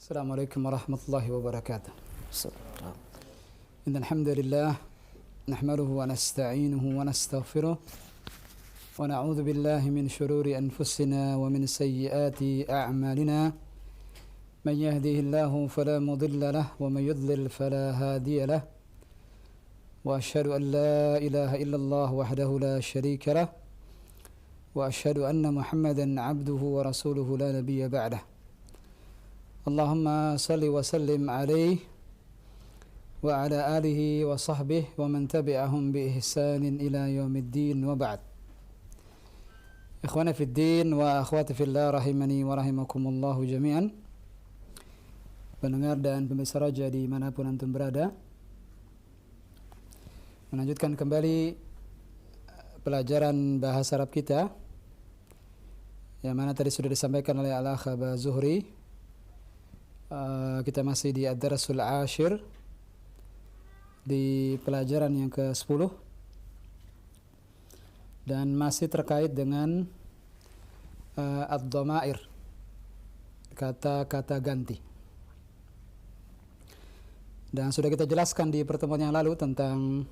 Assalamualaikum warahmatullahi wabarakatuh. Innal hamdalillah nahmaduhu wa nasta'inuhu wa nastaghfiruh wa na'udzu billahi min shururi anfusina wa min sayyiati a'malina. Man yahdihillahu fala mudilla lahu wa man yudlil fala hadiya lahu. Wa asyhadu an la ilaha illallah wahdahu la syarika lahu wa asyhadu anna Muhammadan 'abduhu wa rasuluhu la nabiyya ba'dahu. Allahumma salli wa sallim alaihi wa ala alihi wa sahbihi wa man tabi'ahum bi ihsanin ila yaumiddin wa ba'd. Ikhwana fid din wa akhwati fillah rahimani wa rahimakumullahu jami'an. Pendengar dan pemirsa Raja dimanapun antum berada, melanjutkan kembali pelajaran bahasa Arab kita yang mana tadi sudah disampaikan oleh Al-Akh Aba Zuhri. Kita masih di Ad-Darasul Ashir di pelajaran yang ke-10 dan masih terkait dengan ad-dhamair, kata-kata ganti. Dan sudah kita jelaskan di pertemuan yang lalu tentang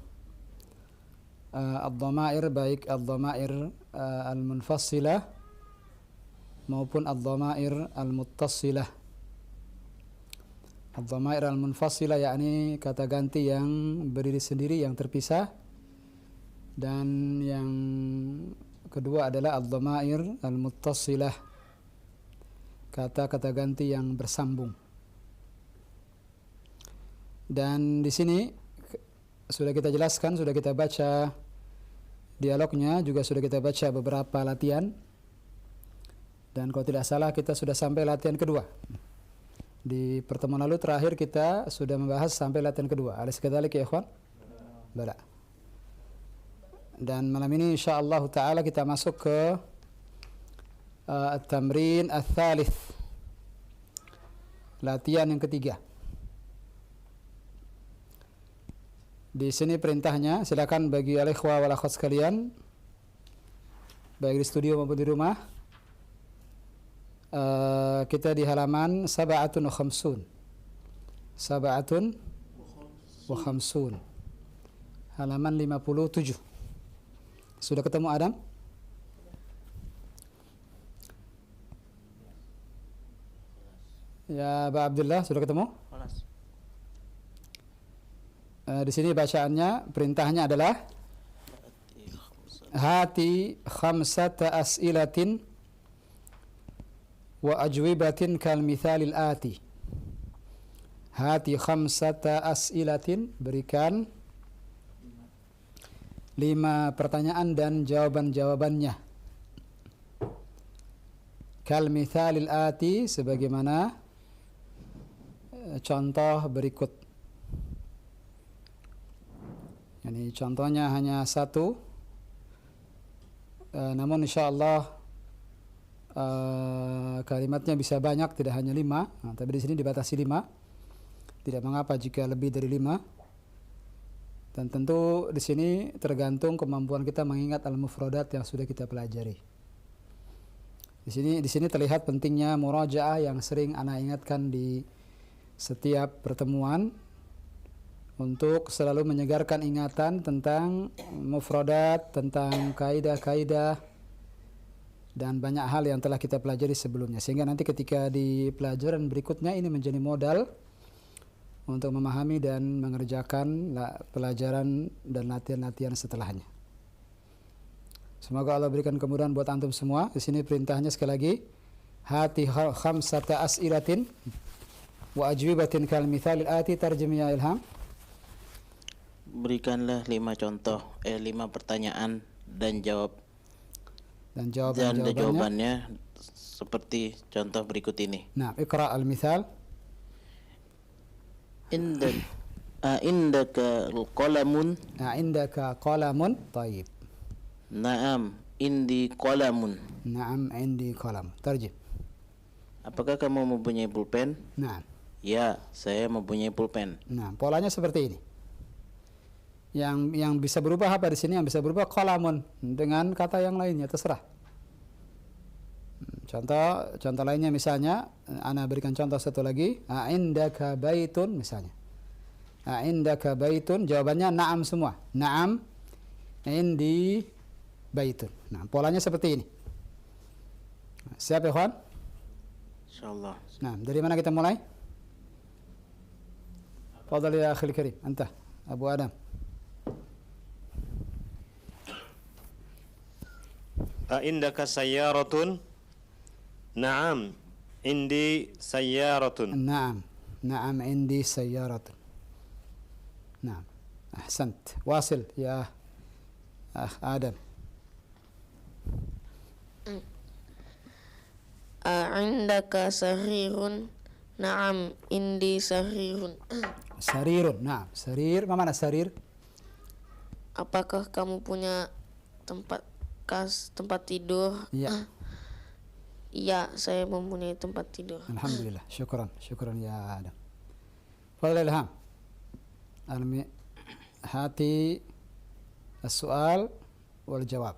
ad-dhamair, baik ad-dhamair al-munfassilah maupun ad-dhamair al-muttassilah. Ad-dhamair al-munfassilah yakni kata ganti yang berdiri sendiri, yang terpisah, dan yang kedua adalah ad-dhamair al-muttassilah, kata-kata ganti yang bersambung. Dan di sini sudah kita jelaskan, sudah kita baca dialognya, juga sudah kita baca beberapa latihan. Dan kalau tidak salah kita sudah sampai latihan kedua. Di pertemuan lalu terakhir kita sudah membahas sampai latihan kedua. Alis kadzalik ya ikhwan? Bala. Dan malam ini insyaallah taala kita masuk ke at-tamrin ats-tsalits. Latihan yang ketiga. Di sini perintahnya, silakan bagi al-ikhwa wal akhwat sekalian, baik di studio maupun di rumah. Kita di halaman sab'atun wa khamsun. Sab'atun wa khamsun. Halaman 57. Sudah ketemu Adam? Ya, Pak Abdullah sudah ketemu? Di sini bacaannya, perintahnya adalah hati khamsata as'ilatin wa ajwibatin kal mithalil ati. Hati khamsata as'ilatin, berikan 5 pertanyaan dan jawaban-jawabannya. Kal mithalil ati, sebagaimana contoh berikut. Yani contohnya hanya satu, namun insyaallah kalimatnya bisa banyak, tidak hanya 5. Tapi di sini dibatasi 5. Tidak mengapa jika lebih dari 5. Dan tentu di sini tergantung kemampuan kita mengingat al-mufradat yang sudah kita pelajari. Di sini terlihat pentingnya murajaah yang sering ana ingatkan di setiap pertemuan, untuk selalu menyegarkan ingatan tentang mufradat, tentang kaidah-kaidah dan banyak hal yang telah kita pelajari sebelumnya, sehingga nanti ketika di pelajaran berikutnya ini menjadi modal untuk memahami dan mengerjakan pelajaran dan latihan-latihan setelahnya. Semoga Allah berikan kemudahan buat antum semua. Di sini perintahnya sekali lagi, hati khamsata as'ilatin wa ajwibatin kal mithalil ati. Tarjim ya Ilham. Berikanlah 5 contoh, 5 pertanyaan dan jawabannya seperti contoh berikut ini. Nah, iqra al-mithal. Indaka qalamun. Indaka qalamun. Tayyib. Naam, indi qalamun. Naam, indi qalam. Tarjim. Apakah kamu mempunyai pulpen? Nah. Ya, saya mempunyai pulpen. Nah, polanya seperti ini. Yang bisa berubah apa di sini? Yang bisa berubah qalamun dengan kata yang lainnya, terserah. Contoh lainnya misalnya, ana berikan contoh satu lagi, indaka baitun misalnya. Indaka baitun, jawabannya na'am semua. Na'am indi baitun. Nah, polanya seperti ini. Siap ya, kawan? Insyaallah. Nah, dari mana kita mulai? Fadhal ya akhil karim, anta Abu Adam. Indaka sayyaratun? Naam, indi sayyaratun. Naam, naam indi sayyaratun. Naam, ahsant. Wasil ya akh Adam. Indaka sarirun? Naam, indi sarirun. Sarirun, naam. Sarir, mana sarir? Apakah kamu punya tempat tidur? Ya. Iya, saya mempunyai tempat tidur. Alhamdulillah, syukran ya Adam. Fadhal Ilham. Hati السؤال والجواب.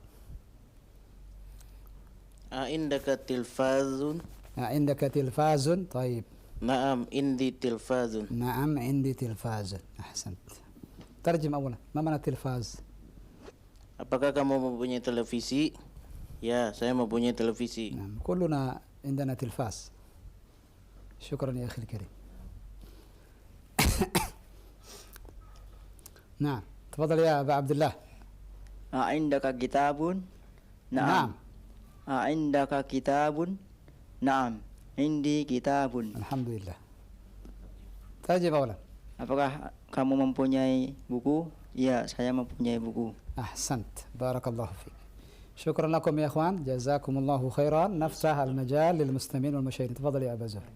عندك تلفاز؟ عندك تلفاز؟ طيب. نعم عندي تلفاز. نعم عندي تلفاز. أحسنت. ترجم أولا، ما معنى تلفاز؟ Apakah kamu mempunyai televisi? Ya, saya mempunyai televisi. نعم، كلنا عندنا تلفاز. شكرا يا أخي الكريم. نعم، تفضل يا أبا عبد الله. عندك كتاب؟ نعم. عندك كتاب؟ نعم عندي كتاب. الحمد لله. ترجم أولا. Apakah kamu mempunyai buku? Ya, saya mempunyai buku. أحسنت، بارك الله فيك. شكرا لكم يا إخوان، جزاكم الله خيرا. نفتح المجال للمستمعين والمشاهدين. تفضل يا أبا زهر.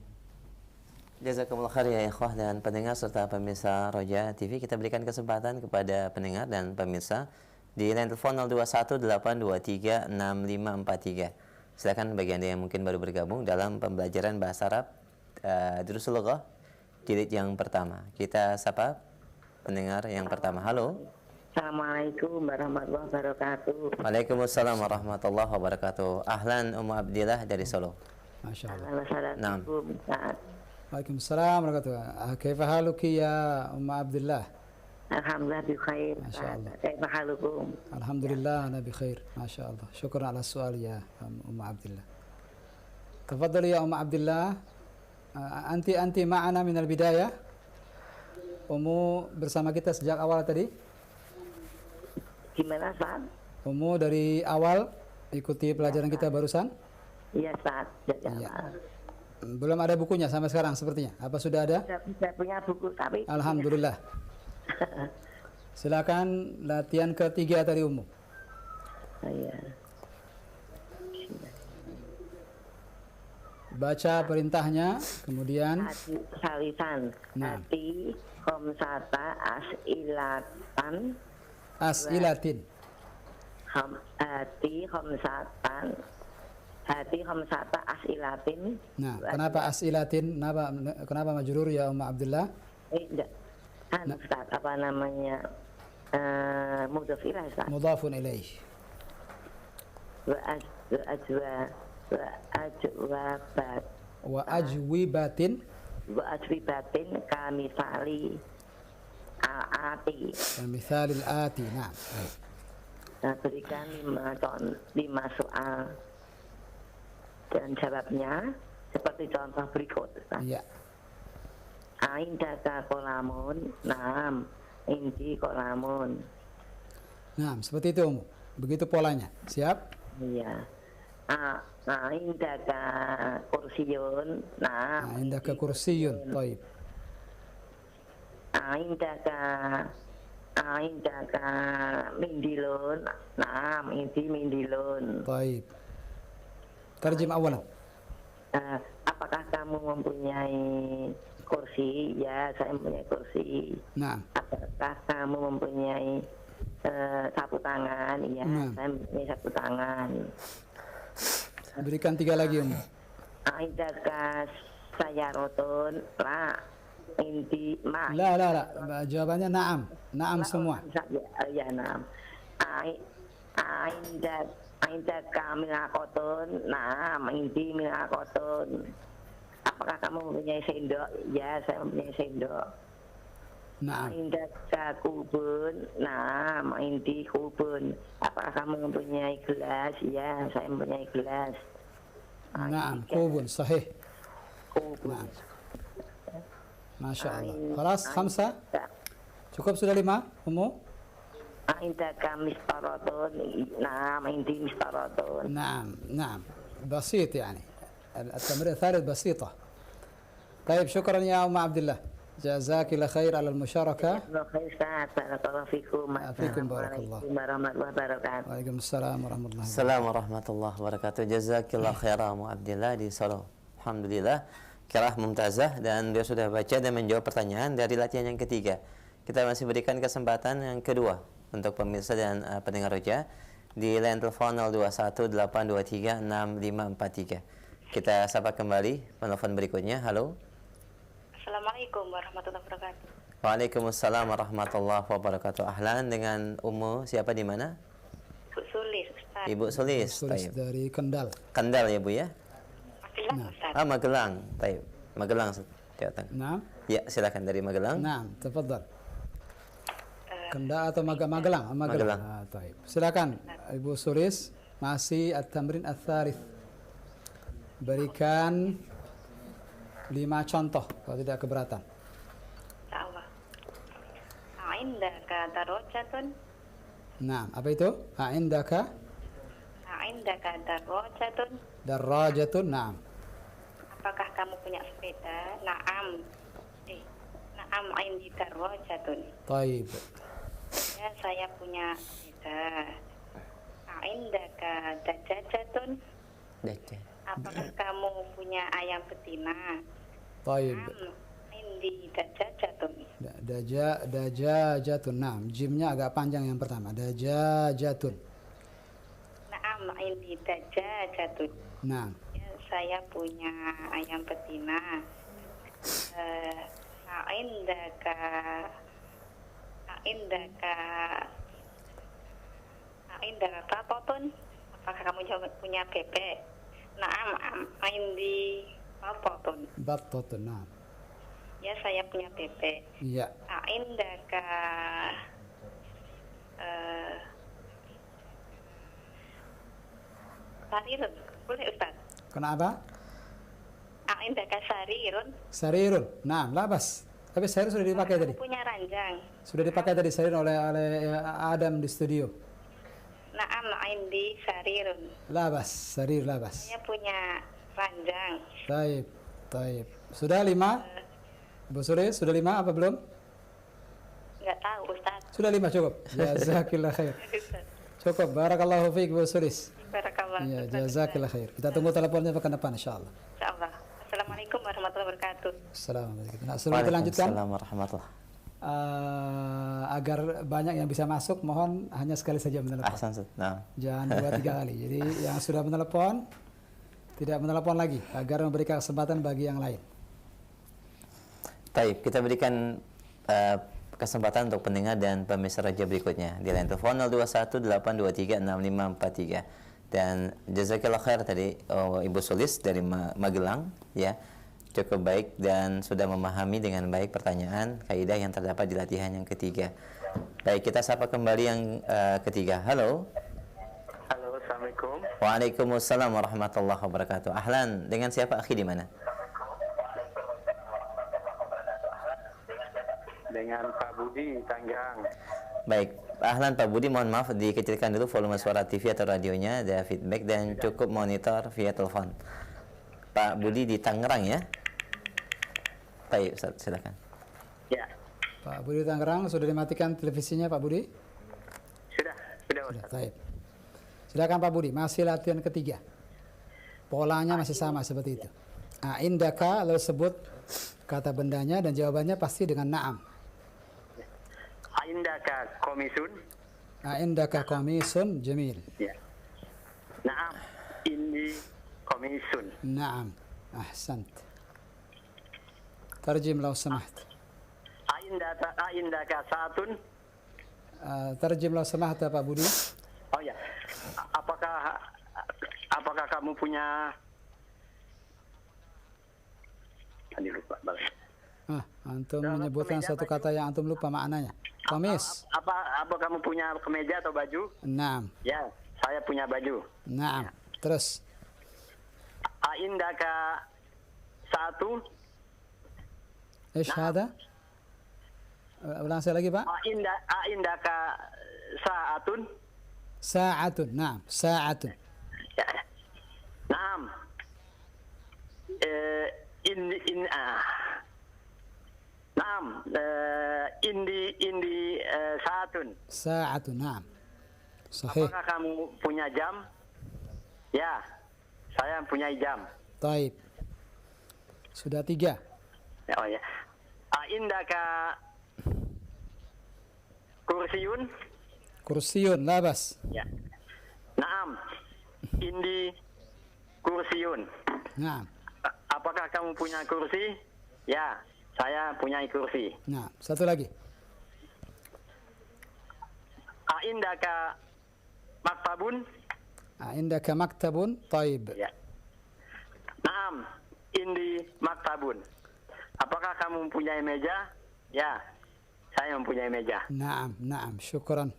Jazakumullah khair ya ikhwah dan pendengar serta pemirsa Roja TV. Kita berikan kesempatan kepada pendengar dan pemirsa di line telepon 0218236543. Silakan bagi Anda yang mungkin baru bergabung dalam pembelajaran bahasa Arab Durusul Lughah jilid yang pertama. Kita sapa pendengar yang pertama. Halo. Assalamualaikum warahmatullahi wabarakatuh. Waalaikumsalam warahmatullahi wabarakatuh. Ahlan Ummu Abdillah dari Solo. Masya Allah. Assalamualaikum. Waalaikumsalam warahmatullahi wabarakatuh. Kaifa haluki ya Ummu Abdillah? Alhamdulillah bi khair. Masya Allah. Kaifa halukum? Alhamdulillah ana bi khair. Masya Allah. Syukran ala soal ya Ummu Abdillah. Tafadhali ya Ummu Abdillah. Anti ma'ana min al-bidayah. Ummu bersama kita sejak awal tadi. Gimana, Ustaz? Ummu dari awal ikuti pelajaran kita barusan? Iya, Ustaz. Iya. Belum ada bukunya sampai sekarang sepertinya. Apa sudah ada? Saya punya buku tapi Alhamdulillah. Silakan latihan ketiga tadi Ummu. Iya. Baca perintahnya, kemudian Hati salisan. Nah. Hati khamsata as'ilatan. as'ilatin. Hati khamsata as'ilatin. Nah, kenapa as'ilatin? Kenapa majrur ya Ummu Abdullah? Enggak. Ustaz, apa namanya? Mudhaf ilaih, Ustaz. Mudhafun ilaih. Wa ajwibatin kami sali aati. Mithalil ati. Nah. Nah, berikan 5 soal dan jawabnya seperti contoh berikut. Iya. Aindaka kolamun, naam, indi kolamun. Nah, seperti itu Ummu. Begitu polanya. Siap? Iya. Aindaka kursiyun, naam. Indaka kursiyun. Baik. Aindaka mindilun, naam, indi mindilun. Baik. Terjem awalan. Apakah kamu mempunyai kursi? Ya, saya mempunyai kursi. Nah. Apakah kamu mempunyai sapu tangan? Ya, saya mempunyai sapu tangan. Berikan 3 lagi Ummu. Aindaka sayarotun, la, indi, ma. La. Jawabannya na'am. Na'am semua. Ya, na'am. Indaka minakotun. Naam, indi minakotun. Apakah kamu mempunyai sendok? Ya, saya mempunyai sendok. Naam. Indaka kubun. Naam, indi kubun. Apakah kamu mempunyai gelas? Ya, saya mempunyai gelas. Naam, kubun, sahih. Kubun. Naam. Masya Allah. Khalas, khamsa. Cukup sudah 5, Ummu? Indaka mistaratun. Naam, indi mistaratun. نعم نعم بسيط يعني التمرين الثالث بسيطة. طيب شكرا يا أم عبد الله جزاك الله خير على المشاركة. Khair Ustaz, barakallahu fikum. Fikum, barakallah. Assalamualaikum warahmatullahi wabarakatuh. وعليكم السلام ورحمة الله وبركاته. Assalamualaikum warahmatullahi wabarakatuh. Jazakillah khairan Mu Abdillah di Solo. Alhamdulillah, qiraah mumtazah dan dia sudah baca dan menjawab pertanyaan dari latihan yang ketiga. Kita masih berikan kesempatan yang kedua untuk pemirsa dan pendengar Roja di line telepon 0218236543. Kita sapa kembali penelpon berikutnya. Halo. Assalamualaikum warahmatullahi wabarakatuh. Waalaikumsalam warahmatullahi wabarakatuh. Ahlan, dengan Ummu siapa di mana? Bu Sulis, Ustaz. Ibu Sulis. Sulis Taib. dari Kendal. Kendal ya Bu ya? Magelang, Ustaz. Magelang. Taib. Magelang, Jawa Tengah. نعم Ya, silakan dari Magelang. نعم تفضل. Kendal atau Magelang? Magelang. طيب. Silakan Ibu Sulis, masih at-tamrin ats-tsalits. Berikan 5 contoh kalau tidak keberatan. Insyaallah. Indaka darajatun. Nah, apa itu? Indaka Indaka darajatun. darajatun. Nah. Apakah kamu punya sepeda? Naam. Naam indi darajatun. طيب. Ya, saya punya sepeda. Indaka dajajatun. Daja. Apakah kamu punya ayam betina? طيب. Naam indi dajajatun. Dajajatun. Nah, jimnya agak panjang yang pertama. Dajajatun. Naam indi dajajatun. Nah. Ya, saya punya ayam betina. Indaka papotun. Apakah kamu punya bebek? Naam indi papotun. Battatun. Nah. Ya, saya punya bebek. Iya. Indaka sarirun. Boleh, Ustaz? Kenapa? Indaka sarirun. Sarirun. Nah, labas. Tapi sarir sudah dipakai tadi. Aku punya ranjang. Sudah dipakai tadi sarir oleh Adam di studio. Naam indi sarirun. Labas, sarir labas. Saya punya ranjang. Taib, taib. Sudah 5? Bu Sulis, sudah 5 apa belum? Nggak tahu, Ustaz. Sudah 5 cukup. Jazakillah khair. Cukup. Barakallahu fiik Bu Sulis. Barakallah. Ya, jazakillah khair. Kita tunggu teleponnya pekan depan insyaallah. Insyaallah. Assalamualaikum warahmatullahi wabarakatuh. Assalamualaikum. Nah, sebelum kita lanjutkan, Waalaikumsalam warahmatullahi. agar banyak yang bisa masuk, mohon hanya sekali saja menelepon. Ahsan, Ustaz. Nah. Jangan 2-3 kali. Jadi yang sudah menelepon tidak menelepon lagi agar memberikan kesempatan bagi yang lain. Baik, kita berikan kesempatan untuk pendengar dan pemirsa Raja berikutnya di line telepon 0218236543. Dan jazakallah khair tadi Ibu Sulis dari Magelang ya. Cukup baik dan sudah memahami dengan baik pertanyaan kaidah yang terdapat di latihan yang ketiga. Baik, kita sapa kembali yang ketiga. Halo. Halo, Assalamualaikum. Waalaikumsalam warahmatullahi wabarakatuh. Ahlan, dengan siapa akhi di mana? Dengan Pak Budi Tanggerang. Baik, ahlan Pak Budi, mohon maaf dikecilkan dulu volume suara TV atau radionya, ada feedback dan cukup monitor via telepon. Pak Budi di Tangerang ya. Baik, Ustaz, silakan. Ya, Pak Budi Tangerang, sudah dimatikan televisinya Pak Budi? sudah Sudah, Ustaz. baik. Silakan Pak Budi, masih latihan ketiga. Polanya masih sama seperti itu. Indaka, lalu sebut kata bendanya dan jawabannya pasti dengan na'am. Indaka komisun. Indaka qamisun jamil. Ya. Naam, ini komisun. Na'am. Ahsant. Tarjim lau samaht. Indaka satun. Tarjim lau samaht Pak Budi. Oh ya. Apakah kamu punya tadi lupa balik. Antum Dalam menyebutkan kemeja, satu baju. kata yang antum lupa maknanya. Komis. Apa kamu punya kemeja atau baju? Naam. Ya, saya punya baju. Naam. Terus. Aindaka satu. Ish hada? Ulang saya lagi, Pak. Aindaka saatun. Sa'atun. Naam. Sa'atun. Ya. Naam. Naam. Indi saatun. Sa'atun. Naam. Sahih. Apakah kamu punya jam? Ya, saya punya jam. Taib. Sudah 3. Oh ya. Aindaka kursiun. Kursiun. Labas. Ya. Naam. Indi kursiun. Naam. Apakah kamu punya kursi? Ya, saya punya kursi. Naam. Satu lagi. Aindaka maktabun. Indaka maktabun. Taib. Ya. Naam. Indi maktabun. Apakah kamu mempunyai meja? Ya, saya mempunyai meja. Naam. Naam. Syukran.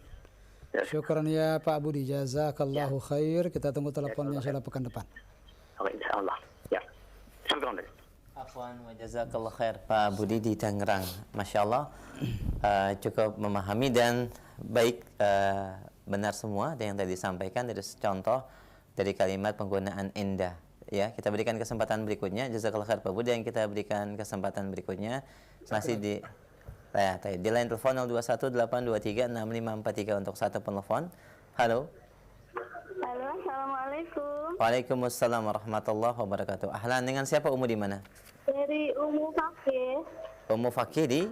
Syukran ya Pak Budi. Jazakallahu khair. Kita tunggu teleponnya insyaallah pekan depan. Oke, insyaallah. Ya. Syukran. Afwan wa jazakallah khair Pak Budi di Tangerang. Masya Allah cukup memahami dan baik, benar semua yang tadi disampaikan dari contoh dari kalimat penggunaan indah. Ya, kita berikan kesempatan berikutnya. Jazakallah khair Pak Budi. Yang kita berikan kesempatan berikutnya masih di di line telepon 0218236543 untuk satu penelpon. Halo. Halo, assalamualaikum. Waalaikumsalam warahmatullahi wabarakatuh. Ahlan, dengan siapa Umu di mana? Dari Umu Fakih Umu Fakih di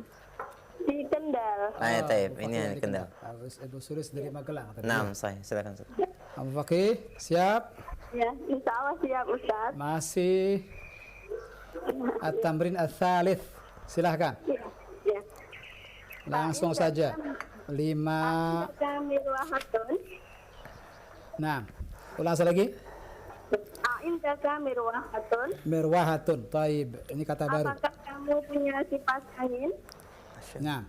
Kendal. Taib. Ini yang Kendal. Ibu Sulis dari Magelang. Naam, silakan. Abu Fakih, siap? Ya, insya Allah siap Ustaz. Masih at-tamrin ats-tsalits. Silahkan. Ya. Langsung saja. 5. Kami ruahatun. Nah, ulang lagi. Indaka mirwahatun. Mirwahatun. Taib. Ini kata baru. Apakah kamu punya kipas angin? Nah.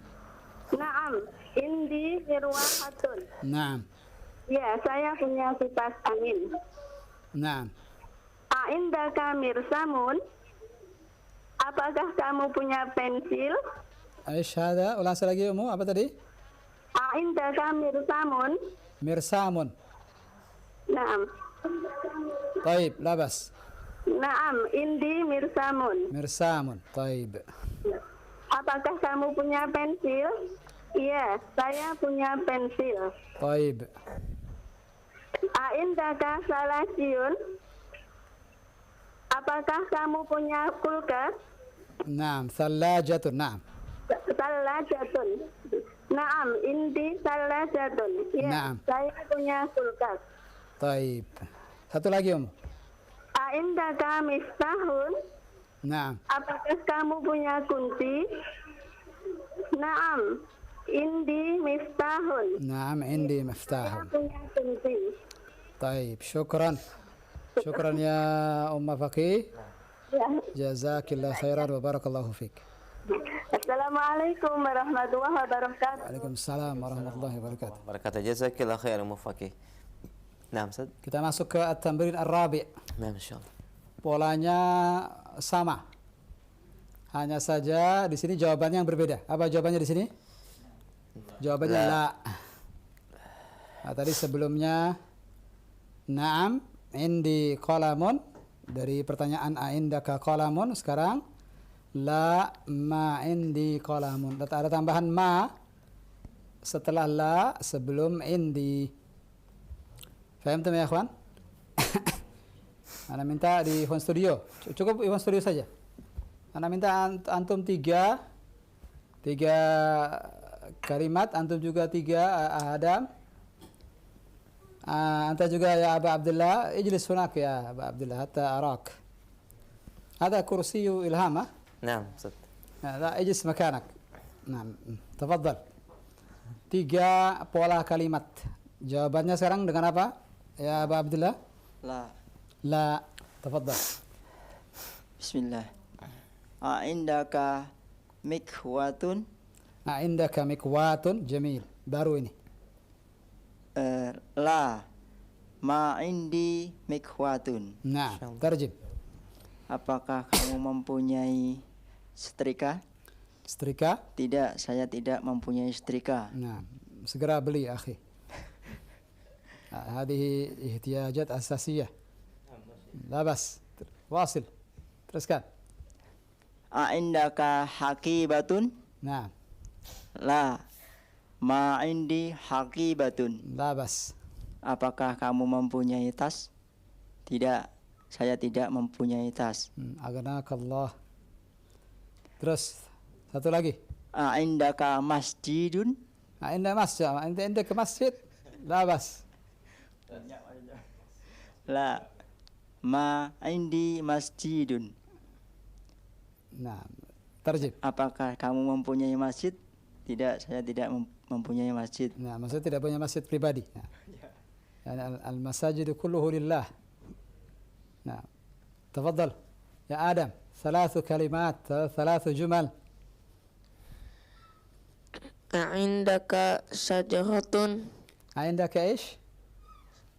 Naam. Indi mirwahatun. Nah. Ya, saya punya kipas angin. Nah. Indaka mirsamun. Apakah kamu punya pensil? Aisyah, ulang lagi Umu, apa tadi? Indaka mirsamun. Mirsamun. Naam. Taib, labas. Naam, indi mirsamun. Mirsamun. Taib. Apakah kamu punya pensil? Iya, saya punya pensil. Taib. Indaka salasiun. Apakah kamu punya kulkas? Naam, thalajatun. Naam. Salajatun. Naam, indi salajatun. Iya, Naam. saya punya kulkas. Taib. Satu lagi Umu. Indaka miftahun. Naam. Apakah kamu punya kunci? Naam, indi miftahun. Naam, indi Saya miftahun. punya kunci. Taib. Syukran. Syukran ya Umma Fakih. Ya. Jazakillah khairan wa barakallahu fik. Assalamualaikum warahmatullahi wabarakatuh. Waalaikumsalam warahmatullahi wabarakatuh. Barakatuh. Jazakillah khair Umu Fakih. Nah, Ustaz. Kita masuk ke at-tamrin ar-rabi'. Nah, masyaallah. Polanya sama. Hanya saja di sini jawabannya yang berbeda. Apa jawabannya di sini? Jawabannya la. Nah, tadi sebelumnya na'am indi qalamun, dari pertanyaan aindaka qalamun, sekarang la ma indi qalamun. Ada tambahan ma setelah la sebelum indi. Faham ya ikhwan? Ana minta di phone studio. Cukup di phone studio saja. Ana minta antum tiga kalimat, antum juga 3 Adam. Anta juga ya Aba Abdullah, ijlis hunak ya Aba Abdullah hatta arak. Hada kursiyu ilham. Naam, Ustaz. لا اجلس مكانك. نعم تفضل. 3 pola kalimat. Jawabannya sekarang dengan apa? Ya Aba Abdullah? La. La. Tafadhal. Bismillah. A'indaka mikwatun? A'indaka mikwatun? Jamil. Baru ini. La. Ma indi mikwatun. Nah, terjem. Apakah kamu mempunyai setrika? Setrika? Tidak, saya tidak mempunyai setrika. Nah, segera beli akhi. هذه احتياجات أساسية. لا بس. واصل. teruskan. A'indaka haqibatun? Nah. La. Ma indi haqibatun. La bas. Apakah kamu mempunyai tas? Tidak, saya tidak mempunyai tas. Aganakallah. Terus satu lagi. A'indaka masjidun? A'inda masjid. A'inda ke masjid? La bas. La. Ma indi masjidun. Nah, terjem. Apakah kamu mempunyai masjid? Tidak, saya tidak mempunyai masjid. Nah, maksudnya tidak punya masjid pribadi. Nah. Yani al-masajid kulluhu lillah. Nah. Tafadhal. Ya Adam, 3 kalimat, 3 jumal. A'indaka sajahatun? A'indaka ايش؟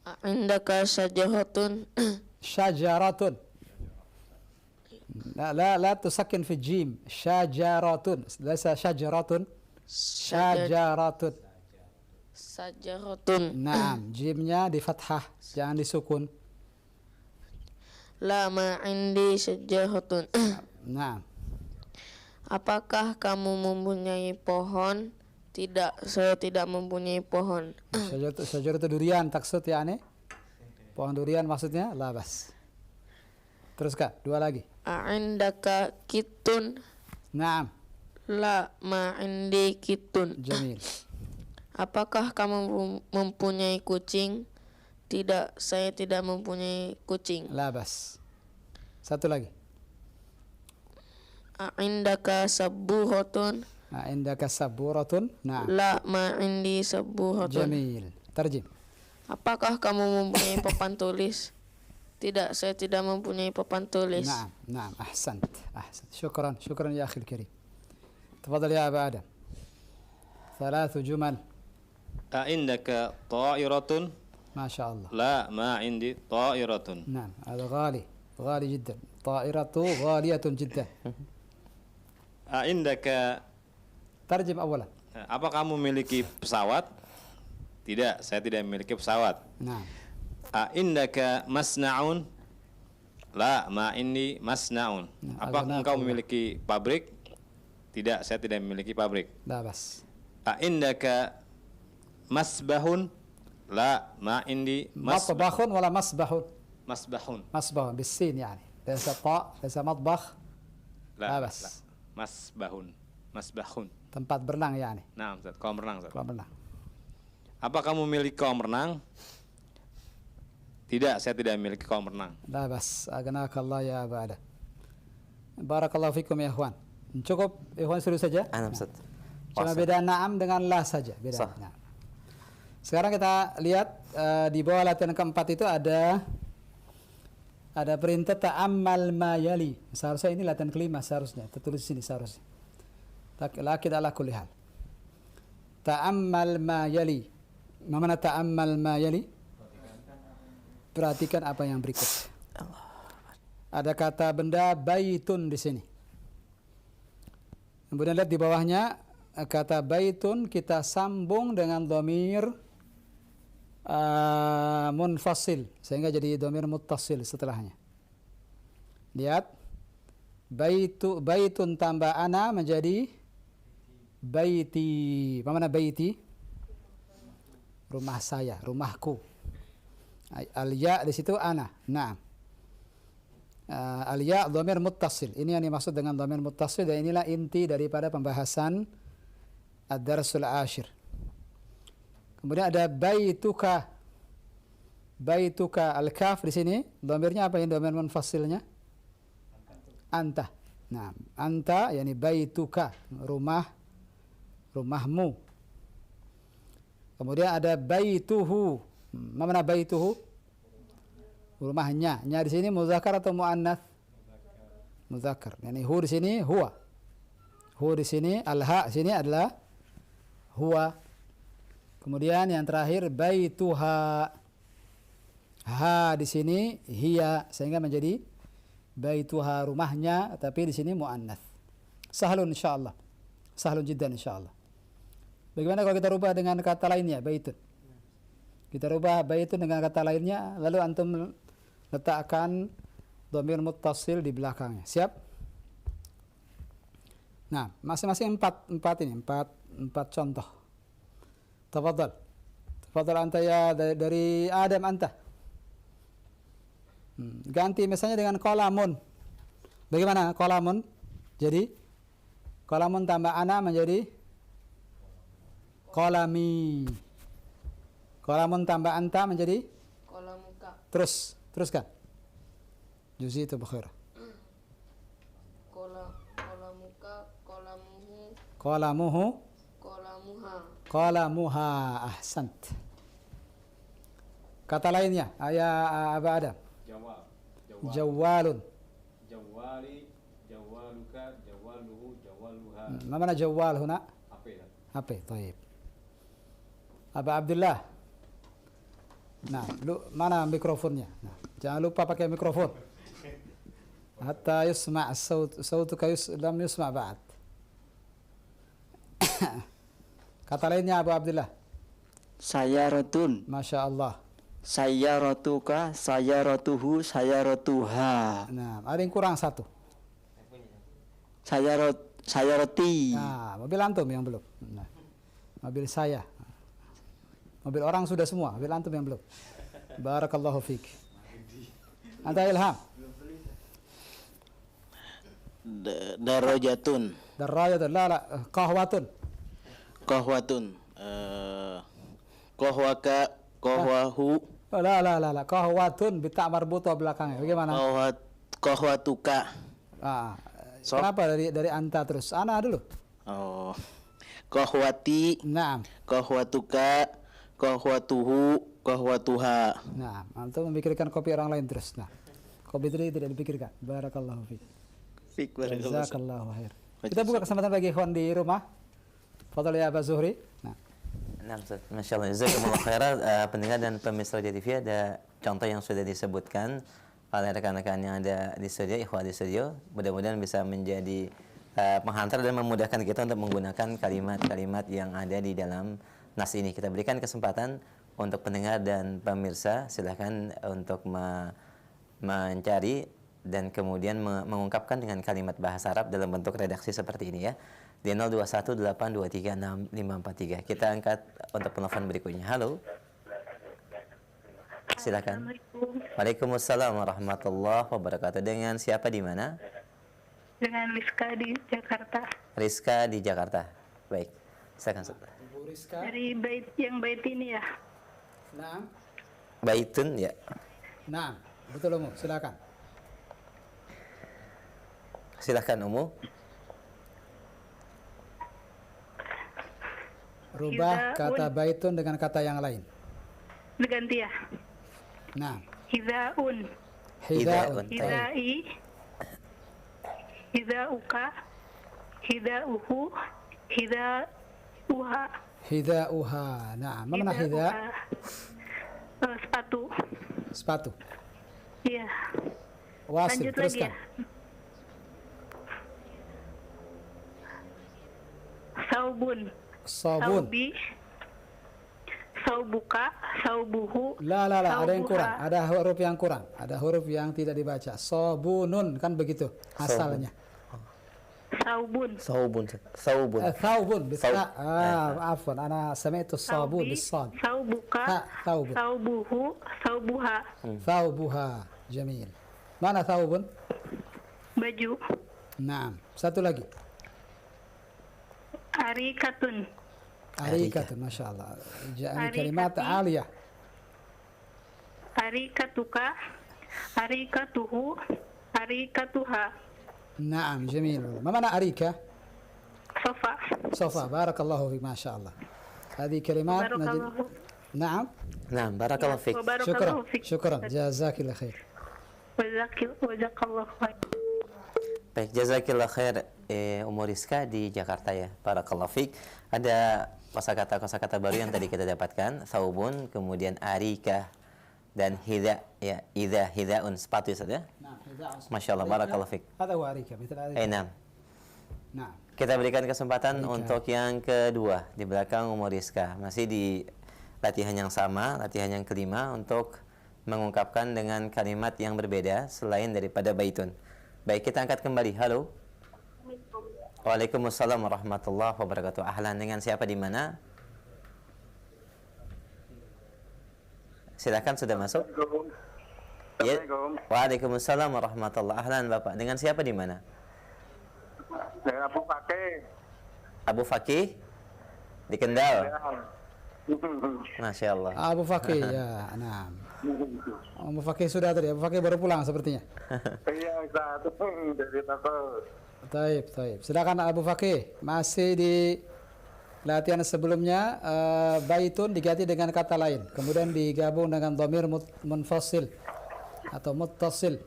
A'indaka sajahatun? شجرة. لا تسكن في الجيم. شجرة ليس شجرة. شجرة. Sajahatun. Naam, jimnya di fathah, jangan disukun. La ma indi sajahatun. Naam. Apakah kamu mempunyai pohon? Tidak, saya tidak mempunyai pohon. Syajaratu durian taksud yani? Pohon durian maksudnya? La bas. Teruskan, 2 lagi. A'indaka kitun? Naam. La ma indi kitun. Jamil. Apakah kamu mempunyai kucing? Tidak, saya tidak mempunyai kucing. La bas. Satu lagi. A'indaka sabbuhatun? Indaka saburatun. Naam. La ma indi sabbuhatun. Jamil. Terjem. Apakah kamu mempunyai papan tulis? Tidak, saya tidak mempunyai papan tulis. نعم نعم أحسنت شكرا يا أخي الكريم. تفضل يا أبا آدم. 3 جمل. عندك طائرة؟ ما شاء الله. لا، ما عندي طائرة. نعم هذا غالي جدا. طائرة غالية جدا. عندك. ترجم أولا. Apa kamu memiliki pesawat? Tidak, saya tidak memiliki pesawat. نعم. Indaka masna'un? La, ma indi masna'un. Apa engkau memiliki pabrik? Tidak, saya tidak memiliki pabrik. لا بس. Indaka masbahun? La, ma indi مطبخ ولا مسبح؟ masbahun. مسبح بالسين يعني. ليس طاء، ليس مطبخ. لا بس. La. Masbahun. Tempat berenang yani. Nah, Ustaz, kolam renang, Ustaz. Kolam renang. Apa kamu memiliki kolam renang? Tidak, saya tidak memiliki kolam renang. لا بس. أغناك الله يا أبا آدم. بارك الله فيكم يا إخوان. Cukup ikhwan suruh saja. Ustaz. Cuma beda na'am dengan la saja. Beda. Nah. Sekarang kita lihat di bawah latihan keempat itu ada perintah ta'ammal ma yali. Seharusnya ini latihan kelima seharusnya. Tertulis di sini seharusnya. Lakin ala kulli hal. Ta'ammal ma yali. Mana ta'ammal ma yali? Perhatikan apa yang berikut. Ada kata benda baitun di sini. Kemudian lihat di bawahnya kata baitun kita sambung dengan dhamir munfasil sehingga jadi dhamir muttasil setelahnya. Lihat baitun tambah ana menjadi baiti. Apa mana baiti? Rumah saya, rumahku. Al-ya di situ ana. Naam. Al-ya dhamir muttasil. Ini yang dimaksud dengan dhamir muttasil dan inilah inti daripada pembahasan ad-darsul ashir. Kemudian ada baituka. Baituka al-kaf di sini dhamirnya apa yang dhamir munfasilnya? Anta. Nah, anta yakni baituka, rumahmu. Kemudian ada baituhu. Mana baituhu? Rumahnya. Nya di sini muzakkar atau muannats? Muzakkar. Yani hu di sini huwa. Hu di sini, al-ha sini adalah huwa. Kemudian yang terakhir baituha. Ha di sini hiya, sehingga menjadi baituha, rumahnya, tapi di sini muannats. Sahlun insyaallah. Sahlun jiddan insyaallah. Bagaimana kalau kita rubah dengan kata lainnya, baitun? Kita rubah baitun dengan kata lainnya, lalu antum letakkan dhamir muttasil di belakangnya. Siap? Nah, masing-masing empat contoh. Tafadhal. Tafadhal anta ya, dari Adam anta. Ganti misalnya dengan kolamun. Bagaimana kolamun? Jadi kolamun tambah ana menjadi kolami. Kolamun tambah anta menjadi Kolamuka. teruskan. Juzi itu bukhair. Kolamuka, kolamuhu, Kolamuhu, kolamuha. kolamuha. Ahsant. Kata lainnya, ayah Aba Adam. Jawalun. Jawali, jawaluka, jawaluhu, jawaluha. Ma mana jawal huna? HP. Taib. Aba Abdullah. Nah, mana mikrofonnya? Nah, jangan lupa pakai mikrofon. Hatta yusma' sautuka lam yusma' ba'd. Kata lainnya Abu Abdullah. Sayaratun. Masya Allah. Sayaratuka, sayaratuhu, sayaratuha. Nah, ada yang kurang satu. Sayarati. Nah, mobil antum yang belum. Nah, mobil saya. Mobil orang sudah semua, mobil antum yang belum. Barakallahu fiik. Anta Ilham. Darajatun. Darajatun, la, qahwatun. Qahwatun. Qahwaka, qahwahu. La, qahwatun bita marbuta belakangnya. Bagaimana? Qahwatuka. Kenapa dari anta terus? Ana dulu. Oh. Qahwati. Naam. Qahwatuka, qahwatuhu, qahwatuha. Nah, antum memikirkan kopi orang lain terus. Nah, kopi itu tidak dipikirkan. Barakallahu fiik. Jazakallahu khair. Kita buka kesempatan bagi ikhwan di rumah. Fadhal ya Aba Zuhri. Nah, Masya Allah, jazakumullah khairan. Pendengar dan pemirsa Radio TV, ada contoh yang sudah disebutkan oleh rekan-rekan yang ada di studio, ikhwah di studio. Mudah-mudahan bisa menjadi penghantar dan memudahkan kita untuk menggunakan kalimat-kalimat yang ada di dalam nas ini. Kita berikan kesempatan untuk pendengar dan pemirsa, silahkan untuk mencari dan kemudian mengungkapkan dengan kalimat bahasa Arab dalam bentuk redaksi seperti ini ya. Di 0218236543. Kita angkat untuk penelpon berikutnya. Halo. Silakan. Waalaikumsalam warahmatullahi wabarakatuh. Dengan siapa di mana? Dengan Rizka di Jakarta. Rizka di Jakarta. Baik. Silakan. Ibu Rizka. Dari bait ini ya. Nah. Baitun ya. Nah, betul Umu, silakan. Silakan Umu. Rubah kata baitun dengan kata yang lain. Diganti ya. Nah. Hidaun. Hidaun. Hidai. Hidauka. Hidauhu. Hidauha. Hidauha. Nah, mana hida? Sepatu. Sepatu. Iya. Wasil, Lanjut teruskan. lagi ya. Saubun. Sabun. Saubi. Saubuka. Saubuhu. La, ada yang saubuha. kurang. Ada huruf yang kurang. Ada huruf yang tidak dibaca. Sabunun, kan begitu asalnya. Saubun. Saubun. Saubun. Afwan, ana sami'tu sabun bis-sad. Saubuka. Saubun. Saubuhu. Saubuha. Thawbuha. Jamil. Mana thawbun? Baju. Naam. Satu lagi. Arikatun. Arikatun, Masya Allah. Ja'ani Arikati. kalimat aliyah. Arikatuka. Arikatuhu. Arikatuha. Naam, jamil. Ma mana arika? Sofa. Sofa. Barakallahu fi, Masya Allah. هذه كلمات Barakallahu. Naam. Nah, barakallahu fiik. Syukran. Syukran. Jazakillah khair. Wajazakallahu khair. Baik, jazakillah khair Ummu Rizka di Jakarta ya. Barakallahu fiik. Ada kosakata baru yang tadi kita dapatkan, saubun, kemudian arika dan hidha ya, hidaun sepatu ya. Nah, hidha. Masya Allah, barakallahu fiik. Ada arika, betul arika. Nah. Nah. Kita berikan kesempatan untuk yang kedua di belakang Ummu Rizka. Masih di latihan yang sama, latihan yang kelima untuk mengungkapkan dengan kalimat yang berbeda selain daripada baitun. Baik, kita angkat kembali. Halo. Waalaikumsalam warahmatullahi wabarakatuh. Ahlan, dengan siapa di mana? Silakan, sudah masuk. Ya. Waalaikumsalam warahmatullahi. Ahlan Bapak. Dengan siapa di mana? Dengan Abu Fakih. Abu Fakih di Kendal. Masya Allah. Abu Fakih ya. Nah. Abu Fakih sudah tadi. Abu Fakih baru pulang sepertinya. Iya, Ustaz. Dari toko. Taib. Silakan Abu Fakih. Masih di latihan sebelumnya baitun diganti dengan kata lain, kemudian digabung dengan dhamir munfasil atau muttasil.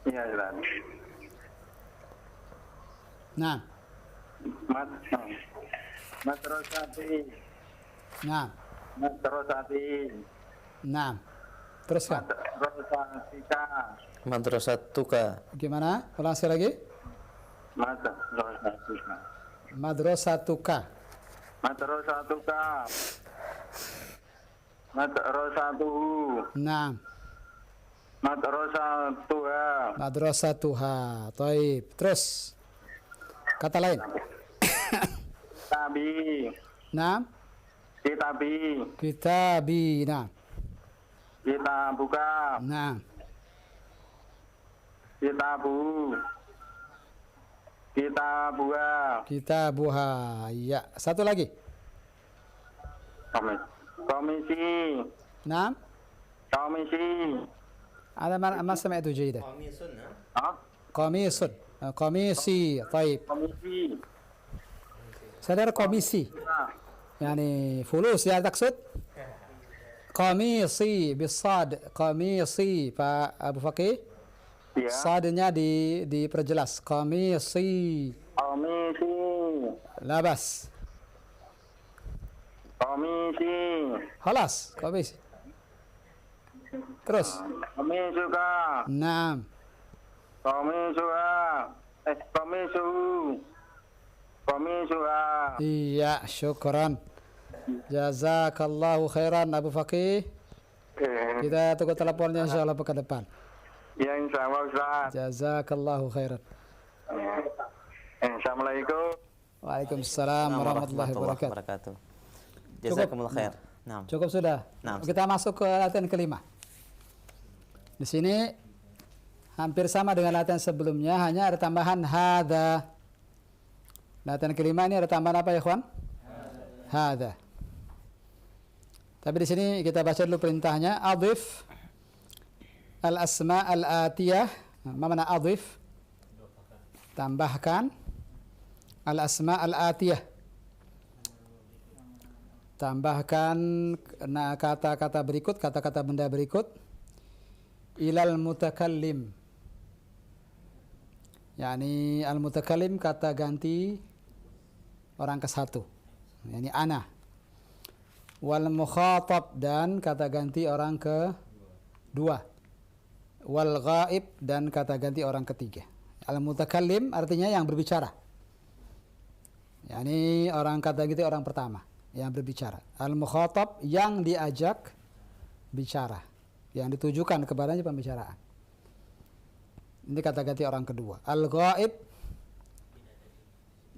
Iya, Ustaz. Nah. Madrasati. Nah. Madrasati. Nah. Teruskan. Madrasatika. Madrasatuka. Gimana? Ulang sekali lagi. Madrasatuka. Madrasatuka. Madrasatuka. Madrasatuhu. Nah. Madrasatuha. Madrasatuha. Taib. Terus. Kata lain. Kitabi. Nah. Kitabi. Kitabi. Nah. Kitabuka. Nah. Kitabu. Kitabuha. Kitabuha. Ya. Satu lagi. Komisi. Nah. Komisi. Ada ما سمعت جيدا. قميص. قميصي. طيب. Komisi. Sadar komisi. يعني فلوس ya تقصد؟ قميصي بالصاد. قميصي. Pak Abu Fakih. Ya. Sadnya diperjelas. Komisi. Komisi. Labas. Komisi. Halas. Komisi. Terus. Komisuka. Naam. Komisuha. Komisu. Komisuha. Iya, syukran. Jazakallahu khairan Abu Fakih. Kita tunggu teleponnya insyaallah pekan depan. Ya, insyaallah Ustaz. Jazakallahu khairan. Assalamualaikum. Waalaikumsalam warahmatullahi wabarakatuh. Jazakumullah khair. Nah. Cukup sudah. Nah. Kita masuk ke latihan kelima. Di sini hampir sama dengan latihan sebelumnya, hanya ada tambahan hadza. Latihan kelima ini ada tambahan apa ya, ikhwan? Hadza. Tapi di sini kita baca dulu perintahnya. Adhif al-asma al-atiyah. Apa makna adhif? Tambahkan al-asma al-atiyah. Tambahkan kata-kata berikut, kata-kata benda berikut. Ilal mutakallim. Yani al-mutakallim kata ganti orang ke satu. Yani ana. Wal mukhatab dan kata ganti orang ke dua. Wal ghaib dan kata ganti orang ketiga. Al-mutakallim artinya yang berbicara. Yani orang kata ganti orang pertama yang berbicara. Al-mukhatab yang diajak bicara, yang ditujukan kepadanya pembicaraan. Ini kata ganti orang kedua. Al-ghaib,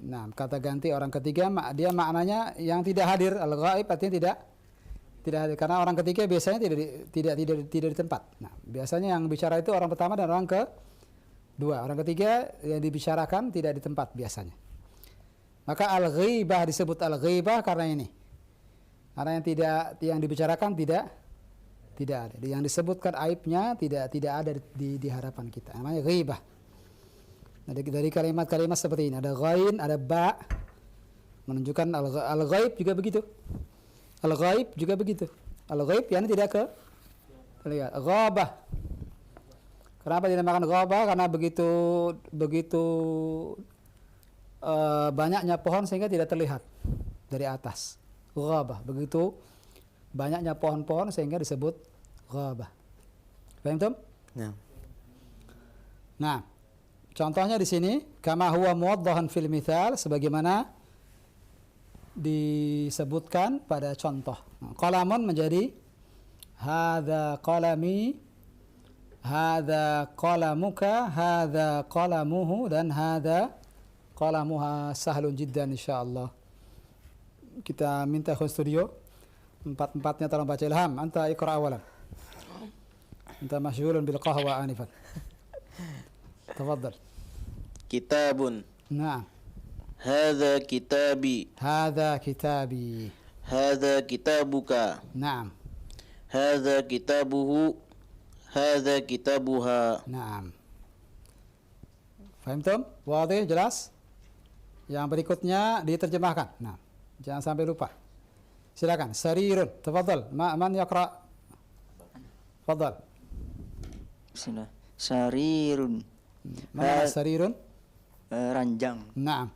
nah kata ganti orang ketiga, dia maknanya yang tidak hadir. Al-ghaib artinya tidak hadir, karena orang ketiga biasanya tidak di tempat. Nah, biasanya yang bicara itu orang pertama dan orang kedua. Orang ketiga yang dibicarakan tidak di tempat biasanya. Maka al-ghibah disebut al-ghibah karena ini. Karena yang dibicarakan tidak ada. Yang disebutkan aibnya tidak ada di hadapan kita. Namanya ghibah. Nah, dari kalimat-kalimat seperti ini ada ghain, ada ba, menunjukkan al-ghaib juga begitu. Al-ghaib juga begitu. Al-ghaib yakni tidak terlihat. Ghabah. Kenapa dinamakan ghabah? Karena begitu banyaknya pohon sehingga tidak terlihat dari atas. Ghabah. Begitu banyaknya pohon-pohon sehingga disebut ghabah. Paham tuh? Nah, contohnya di sini kama huwa muwaddahan fil mithal, sebagaimana disebutkan pada contoh. Qalamun menjadi hadza qalami, hadza qalamuka, hadza qalamuhu, dan hadza qalamuha. Sahlun jiddan insyaallah. Kita minta ikhwan studio empat-empatnya tolong baca. Ilham, anta iqra awalan. Anta masyghulun bil qahwa anifan. Tafadhal. Kitabun. Naam. Hadza kitabi. Hadza kitabi. Hadza kitabuka. Naam. Hadza kitabuhu. Hadza kitabuha. Naam. Fahimtum? Wadih, jelas? Yang berikutnya diterjemahkan. Nah, jangan sampai lupa. Silakan. Sarirun. Tafadhal. Man yaqra? Tafadhal. Bismillah. Sarirun. Mana sarirun? Ranjang. Naam.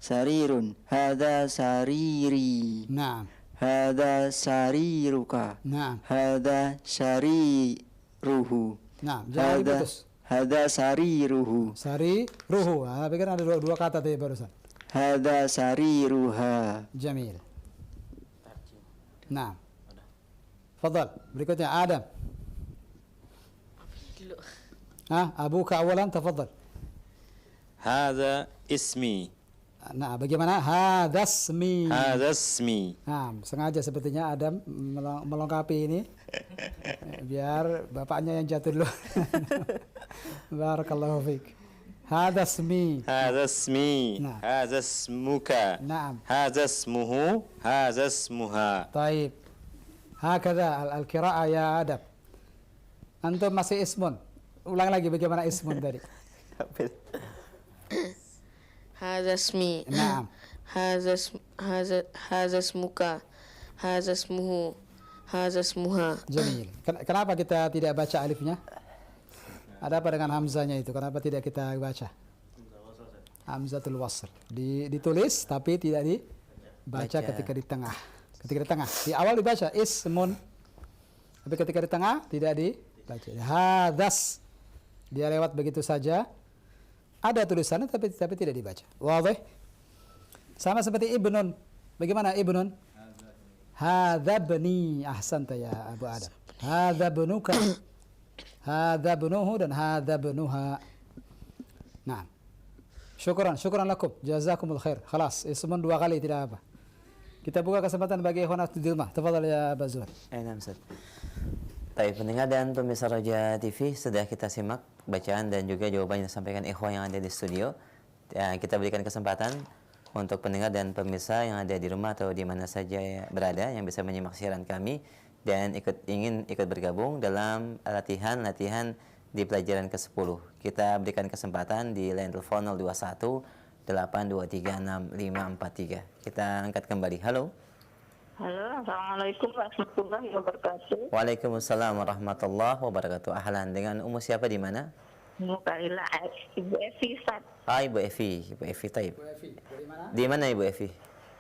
Sarirun. Hadza sariri. Naam. Hadza sariruka. Naam. Hadza sariruhu. Naam. Jangan diputus. Hadza sariruhu. Sariruhu. Pikir ada dua kata tadi barusan. Hadza sariruha. Jamil. Naam. Fadhal. Berikutnya Adam. Abuka awalan, tafadhal. Hadza ismi. Nah, bagaimana? Hadasmi. Hadasmi. Nah, sengaja sepertinya Adam melengkapi ini biar bapaknya yang jatuh dulu. Barakallahu fiik. Hadasmi. Hadasmi. Nah. Hadasmuka. Naam. Hadasmuhu. Hadasmuha. Taib. Hakadha al-qira'ah ya Adam. Antum masih ismun. Ulang lagi bagaimana ismun tadi. Hadza ismi. Naam. Hadza ismuka. Hadza ismuhu. Hadza ismuha. Jamil. Kenapa kita tidak baca alifnya? Ada apa dengan hamzanya itu? Kenapa tidak kita baca? Hamzatul wasl. Ditulis tapi tidak dibaca ketika di tengah. Ketika di tengah. Di awal dibaca ismun. Tapi ketika di tengah tidak dibaca. Hadas. Dia lewat begitu saja. Ada tulisannya tapi tidak dibaca. Wadih? Sama seperti ibnun. Bagaimana ibnun? Hadza bani. Ahsanta ya Abu Adam. Hadza bunuka. Hadza bunuhu dan hadza bunuha. Nah. Syukran lakum. Jazakumul khair. Khalas, ismun dua kali tidak apa. Kita buka kesempatan bagi ikhwan di rumah. Tafadhal ya Abu Zuhar. Ustaz. Baik, pendengar dan pemirsa Roja TV, sudah kita simak bacaan dan juga jawaban yang disampaikan ikhwan yang ada di studio. Kita berikan kesempatan untuk pendengar dan pemirsa yang ada di rumah atau di mana saja berada yang bisa menyimak siaran kami dan ingin ikut bergabung dalam latihan di pelajaran ke-10. Kita berikan kesempatan di line telepon 021 823 6543. Kita angkat kembali. Halo. Halo, Assalamualaikum warahmatullahi wabarakatuh. Waalaikumsalam warahmatullahi wabarakatuh. Ahlan, dengan Ummu siapa di mana? Mukaila Ibu Evi, Ustaz. Ibu Evi, taib. Dari mana? Di mana Ibu Evi?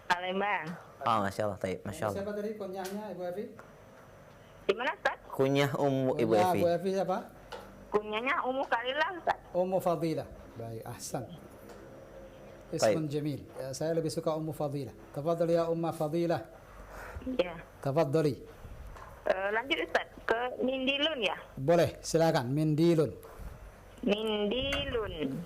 Palembang. Masya Allah, taib, Masya Allah. Siapa tadi kunyahnya Ibu Evi? Di mana, Ustaz? Kunyah Ibu Evi. Ibu Evi siapa? Kunyanya Ummu Kalilah, Ustaz. Ummu Fadilah. Baik, ahsan. Ismun jamil. Saya lebih suka Ummu Fadilah. Tafadhal ya Ummu Fadilah. Ya. Tafadhali. Lanjut Ustaz ke Mindilun ya. Boleh, silakan. Mindilun. Mindilun.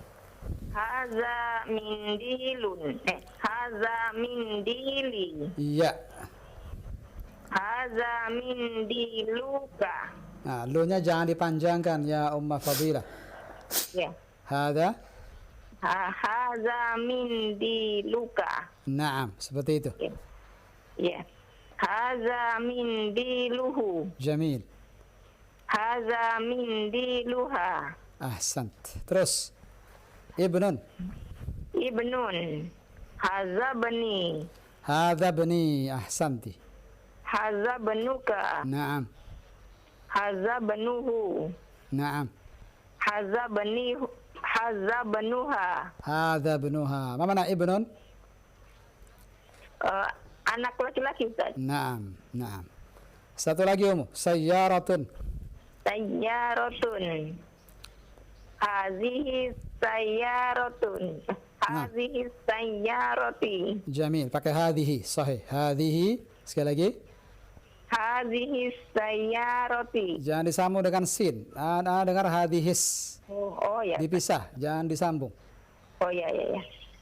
Haza mindilun. Haza mindili. Iya. Haza mindiluka. Nah, lu-nya jangan dipanjangkan ya Ummu Fadilah. Ya. Hada. Haza mindiluka. Naam, seperti itu. Ya. Haza mindiluhu. Jamil. Haza mindiluha. Ahsant. Terus. Ibnun. Ibnun. Haza bani. Hadha bani. Ahsanti. Haza benuka. Naam. Haza benuhu. Naam. Haza benuha. Hadza ibnuha. Ma mana ibnun? Anak laki-laki, Ustaz. Naam. Naam. Satu lagi Ummu, sayyaratun. Sayyaratun. Hazihi sayyaratun. Hazihi sayyarati. Jamil, pakai hadhihi, sahih. Hadhihi, sekali lagi. Hazihi sayyarati. Jangan disambung dengan sin. Anda dengar hadhihis. Oh ya. Dipisah, jangan disambung. Oh ya.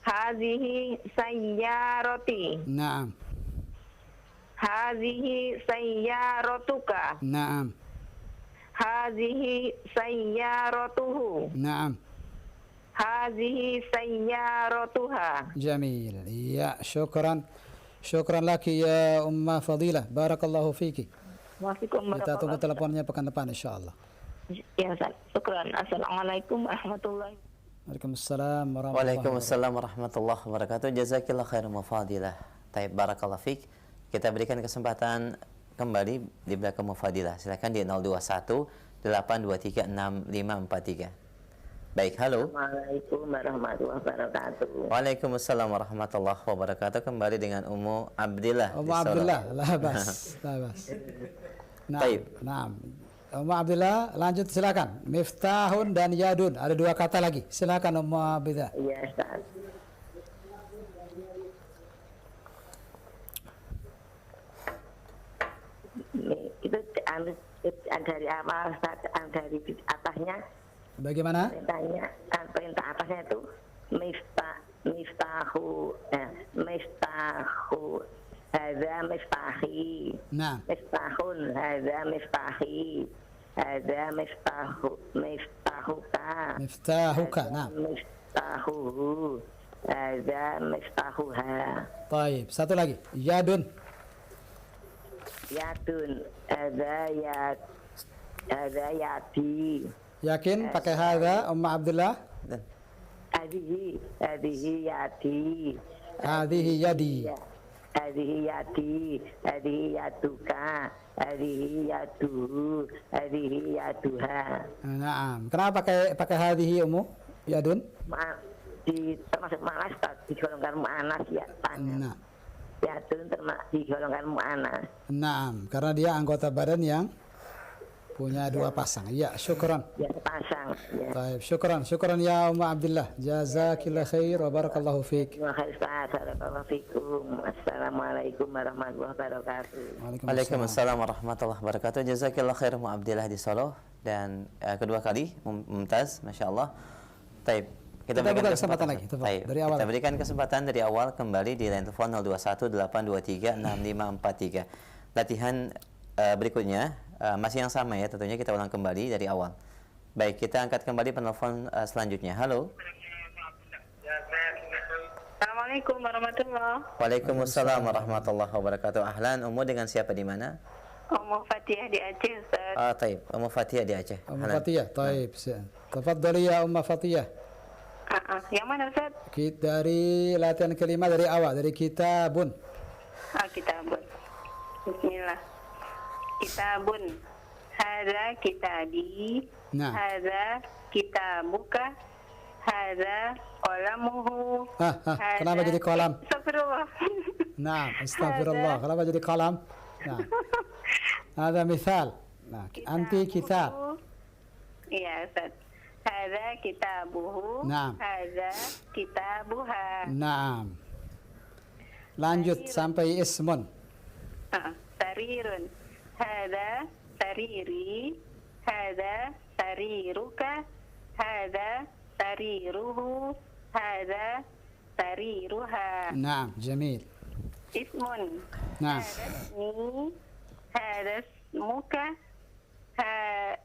Hazihi sayyarati. Naam. Hazihi sayyaratuka. Naam. Hazihi sayyaratuhu. Naam. Hazihi sayyaratuha. Jamil. Ya, syukran. Syukran laki ya Umma Fadilah. Barakallahu fiki. Kita tunggu teleponnya pekan depan insyaallah. Ya, Ustaz. Syukran. Assalamualaikum warahmatullahi wabarakatuh. Waalaikumsalam warahmatullahi Waalaikumsalam warahmatullahi wabarakatuh. Jazakillah khairan wa fadilah. Taib, barakallahu fik. Kita berikan kesempatan kembali di belakang Mufadilah. Silakan di 021 823 6543. Baik, halo. Assalamualaikum warahmatullahi wabarakatuh. Waalaikumsalam warahmatullahi wabarakatuh. Kembali dengan Ummu Abdillah. Ummu Abdillah, la bas. Baik. Naam. Ummu Abdillah, lanjut silakan. Miftahun dan yadun, ada dua kata lagi. Silakan Ummu Abdillah. Iya, Ustaz. Itu dari awal, dari atasnya. Bagaimana? Perintah atasnya itu miftahu hadza miftahi. Nah. Miftahun hadza miftahi. Hadza miftahuka. Miftahuka, nah. Miftahuhu. Hadza miftahuha. Baik, satu lagi. Yadun. Yadun. Hadza yadi. Yakin pakai hadza Ummu Abdillah? Hadhihi yadi. Hadhihi yadi. Hadhihi yadi. Hadhihi yaduka. Hadhihi yaduhu. Hadhihi yaduha. Naam. Kenapa pakai hadhihi Ummu? Yadun? Termasuk mu'anas, digolongkan mu'anas ya. Nah. Yadun digolongkan mu'anas. Naam, karena dia anggota badan yang punya dua pasang. Ya, syukran. Ya, pasang. Ya. Baik, syukran ya Ummu Abdillah. Jazakillah khair wa barakallahu fiik. Terima kasih Ustaz. Barakallahu fikum. Assalamualaikum warahmatullahi wabarakatuh. Waalaikumsalam warahmatullahi wabarakatuh. Jazakillah khair Ummu Abdillah di Solo. Dan kedua kali Mumtaz, Masya Allah. Taib. Kita berikan kesempatan lagi. Dari awal. Kita berikan kesempatan dari awal kembali di line telepon 021 823 6543. Latihan berikutnya masih yang sama ya, tentunya kita ulang kembali dari awal. Baik, kita angkat kembali penelpon selanjutnya. Halo. Assalamualaikum warahmatullahi wabarakatuh. Waalaikumsalam warahmatullahi wabarakatuh. Ahlan, Ummu dengan siapa di mana? Ummu Fatihah di Aceh, Ustaz. Taib, Ummu Fatihah di Aceh. Ummu Fatihah, taib. Tafadhali ya Ummu Fatihah. Yang mana, Ustaz? Dari latihan kelima dari awal, dari kitabun. Kitabun. Bismillah. Kitabun. Hadza kitabi. Nah. Hadza kitabuka. Hadza qalamuhu. Kenapa jadi kolam? Astagfirullah. Nah, astagfirullah. Kenapa jadi kolam? Nah. Ada misal. Nah, anti kitab. Iya, Ustaz. Hadza kitabuhu. Naam. Hadza kitabuha. Naam. Lanjut sampai ismun. Sarirun. Hadza sariri. Hadza sariruka. Hadza sariruhu. Hadza sariruha. Naam, jamil. Ismun. Naam. Hadza ismi. Hadza ismuka.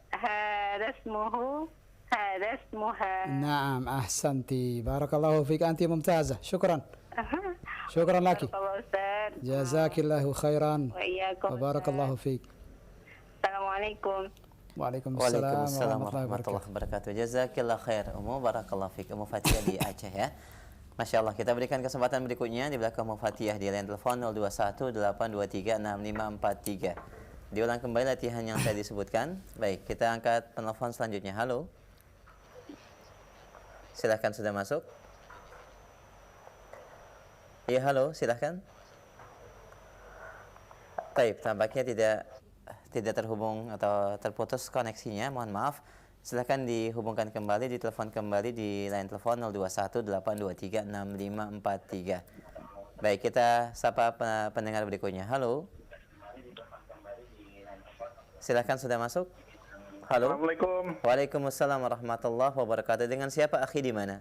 Hadza ismuhu. هذا اسمها. نعم أحسنتي بارك الله فيك أنت ممتازة شكرا شكرا لك جزاك الله خيرا وبارك الله فيك. السلام عليكم. Waalaikumsalam warahmatullahi wabarakatuh. Jazakillah khair Ummu, barakallahu fiik. Ummu Fatihah di Aceh ya. Masya Allah, kita berikan kesempatan berikutnya di belakang Mufatiyah di line telepon 0218236543. Diulang kembali latihan yang saya disebutkan. Baik, kita angkat penelpon selanjutnya. Halo. Silahkan, sudah masuk. Iya, halo, silahkan. Baik, tampaknya tidak terhubung atau terputus koneksinya. Mohon maaf. Silahkan dihubungkan kembali, ditelepon kembali di line telepon 0218236543. Baik, kita sapa pendengar berikutnya. Halo. Silahkan, sudah masuk. Halo. Assalamualaikum. Waalaikumsalam warahmatullahi wabarakatuh. Dengan siapa, akhi, di mana?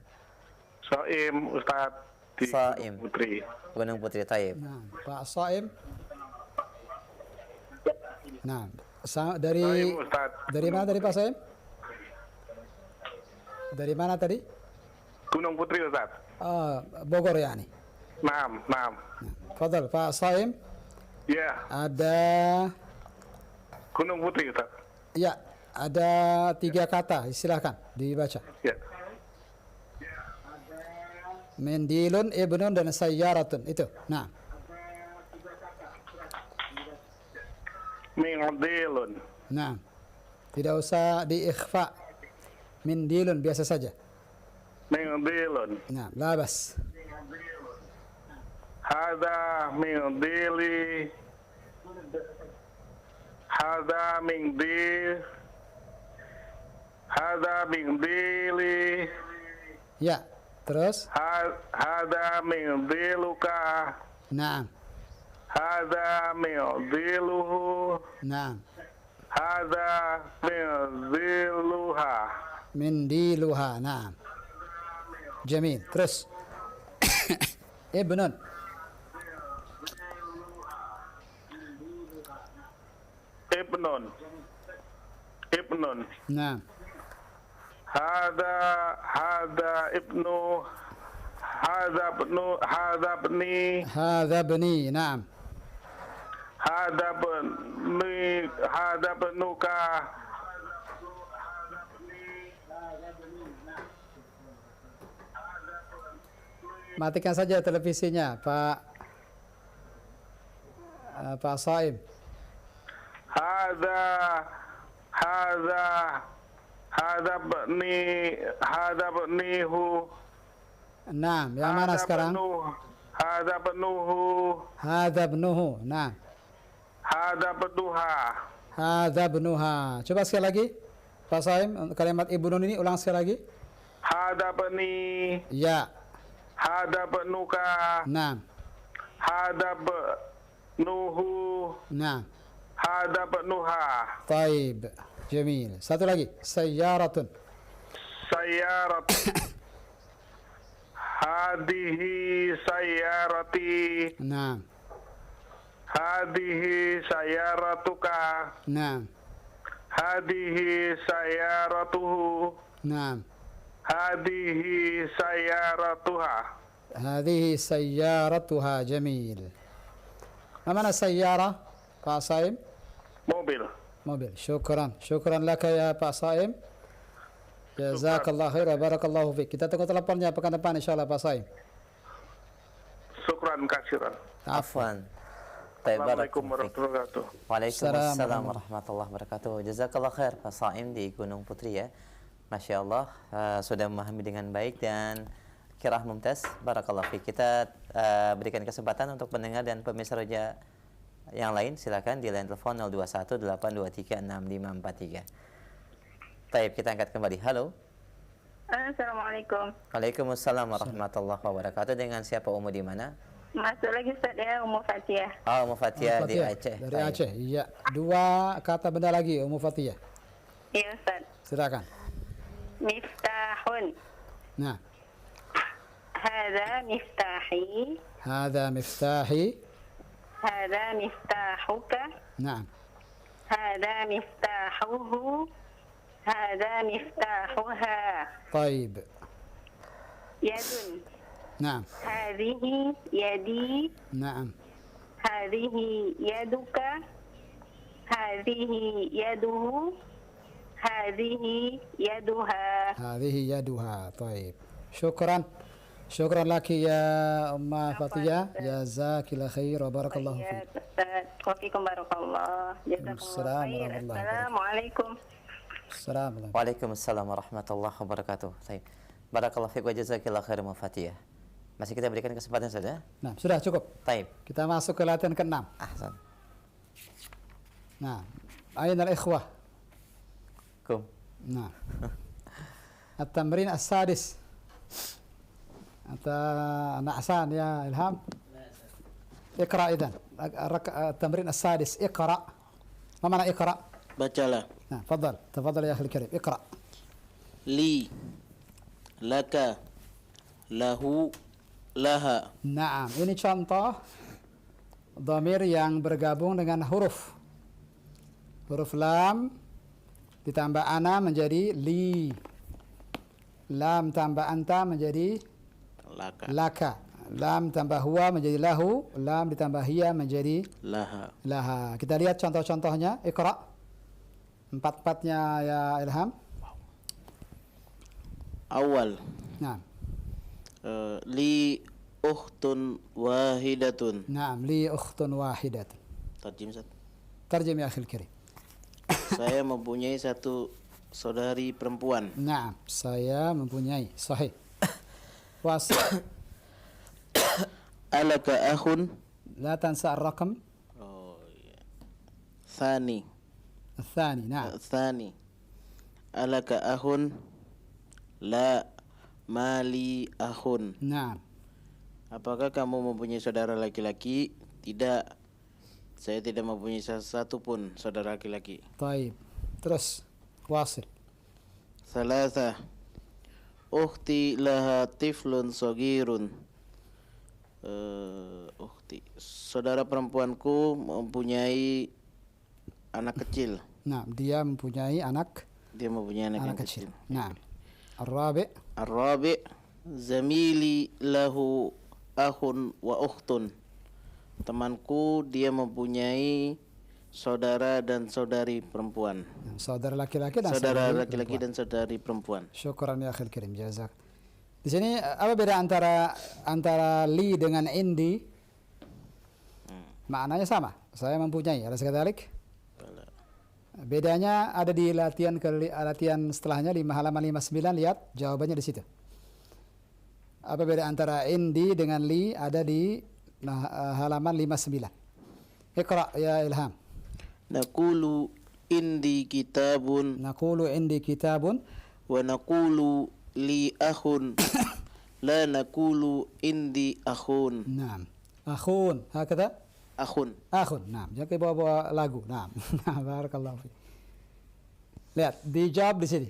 Soim, Ustaz. Di Soim. Gunung Putri. Gunung Putri, taib. Nah, Pak Soim. Nah, Soim, dari Ustaz. mana tadi Pak Soim? Dari mana tadi? Gunung Putri, Ustaz. Bogor yani. Naam. Fadal, Pak Soim. Ya, Ada Gunung Putri, Ustaz. ya, ada 3 kata, silakan dibaca. Ya. Mendilun, ibnun, dan sayyaratun. Itu. Nah, Mingdilun. nah. Tidak usah diikhfa. Mendilun biasa saja. Mingdilun. Nah, labas. Hada mingdili. Hada mingdili. Ya, terus. Hada mingdiluka. Nah, Hada mingdiluhu. nah. Hada mingdiluha. Mindiluha. Nah. Jamil. Terus. Ibnun. Ibnun. Nah. Hada ibnu. Hada bni. Hadha bni. Naam. Hada benuka. Matikan saja televisinya, Pak Saim. Hada benihu. Nah, yang mana sekarang? Hada benuhu. Hadha bnuhu. Nah. Hada benuha. Hadha bnuha. Coba sekali lagi, Pak Saim, kalimat ibnun ini ulang sekali lagi. Hada beni. Ya. Hada benuka. Nah. Hada benuhu. Nah. Hada benuha. Taib. Jamil. Satu lagi. Sayyaratun. Sayyarat. Hadihi sayyarati. Nah. Hadihi sayyaratuka. Nah. Hadihi sayyaratuhu. Nah. Hadihi sayyaratuha. هذه سيارتها جميل. ما معنى سيارة Pak Saim? Mobil. Mobil. Syukran laka ya Pak Saim. Jazakallah khair wa barakallahu fiik. Kita tunggu teleponnya pekan depan insyaallah Pak Saim. Syukran kasiran. Afwan. Assalamualaikum warahmatullahi wabarakatuh. Waalaikumsalam warahmatullahi wabarakatuh. Jazakallah khair Pak Saim di Gunung Putri ya. Masya Allah sudah memahami dengan baik dan kirah mumtaz. Barakallah fiik. Kita berikan kesempatan untuk pendengar dan pemirsa Roja yang lain. Silakan di line telepon 0218236543. Baik, kita angkat kembali. Halo. Assalamualaikum. Waalaikumsalam warahmatullahi wabarakatuh. Dengan siapa, Umu, di mana? Masuk lagi Ustaz ya, Ummu Fatiyah. Oh, Umu Fatiyah di Fatiyah, Aceh. Dari Baik. Aceh. Iya. 2 kata benda lagi Ummu Fatiyah. Iya Ustaz. Silakan. Miftahun. Nah. Hadza miftahi. هذا مفتاحي. Hadza miftahuka. نعم. Hadza miftahuhu. Hadza miftahuha. طيب. Yadun. نعم. Hadhihi yadi. نعم. Hadhihi yaduka. Hadhihi yaduhu. Hadhihi yaduha. هذه يدها. طيب. شكرا Syukran laki ya Umma Fatiyah. Jazakillah khair wa barakallahu fiik. Wafikum barakallah. Jazakumullah khair. Assalamualaikum. Assalamualaikum. Waalaikumsalam warahmatullahi wabarakatuh. Baik. Barakallahu fiik wa jazakillah khair Mufatiyah. Masih kita berikan kesempatan saja. Nah, sudah cukup. Taib. Kita masuk ke latihan ke-6. Ahsan. Nah, ainal ikhwah. Kum. Nah. At-tamrin as-sadis. Na'san ya Ilham. Iqra idzan. At-tamrin as-sadis. Iqra. Ma mana iqra? Bacalah. Nah, tafadhal ya akhil karim. Iqra. Li, laka, lahu, laha. Naam, ini contoh dhamir yang bergabung dengan huruf. Huruf lam ditambah ana menjadi li. Lam tambah anta menjadi laka. Lam tambah huwa menjadi lahu. Lam ditambah hiya menjadi laha. Kita lihat contoh-contohnya. Iqra. Empat-empatnya ya Ilham. Awal. Nah. Li ukhtun wahidatun. Naam, li ukhtun wahidatun. Tarjim Ustaz. Tarjim ya akhil karim. Saya mempunyai satu saudari perempuan. Naam, saya mempunyai. Sahih. Wasl. Alaka akhun. La tansa ar-raqam. Oh iya. Thani. الثاني نعم. Thani. Alaka akhun. La mali akhun. Naam. Apakah kamu mempunyai saudara laki-laki? Tidak. Saya tidak mempunyai satu pun saudara laki-laki. طيب. Terus. Wasil. Thalatha. Ukhti laha tiflun sagirun. Ukhti. Saudara perempuanku mempunyai anak kecil. Nah, dia mempunyai anak. Dia mempunyai anak yang kecil. Nah. Ar-rabi. Ar-rabi. Zamili lahu akhun wa ukhtun. Temanku dia mempunyai saudara dan saudari perempuan. Saudara laki-laki dan saudara laki-laki dan saudari perempuan. Syukran ya akhil karim, jazak. Di sini apa beda antara li dengan indi? Maknanya sama. Saya mempunyai. Alas kadalik? Bedanya ada di latihan setelahnya 5 halaman 59, lihat jawabannya di situ. Apa beda antara indi dengan li? Ada di halaman 59. Iqra ya Ilham. Naqulu indi kitabun. Naqulu indi kitabun. Wa naqulu li akhun. La naqulu indi akhun. Naam. Akhun. Hakada? Akhun. Akhun. Naam. Jangan bawa lagu. Naam. Barakallahu fiik. Lihat, dijawab di sini.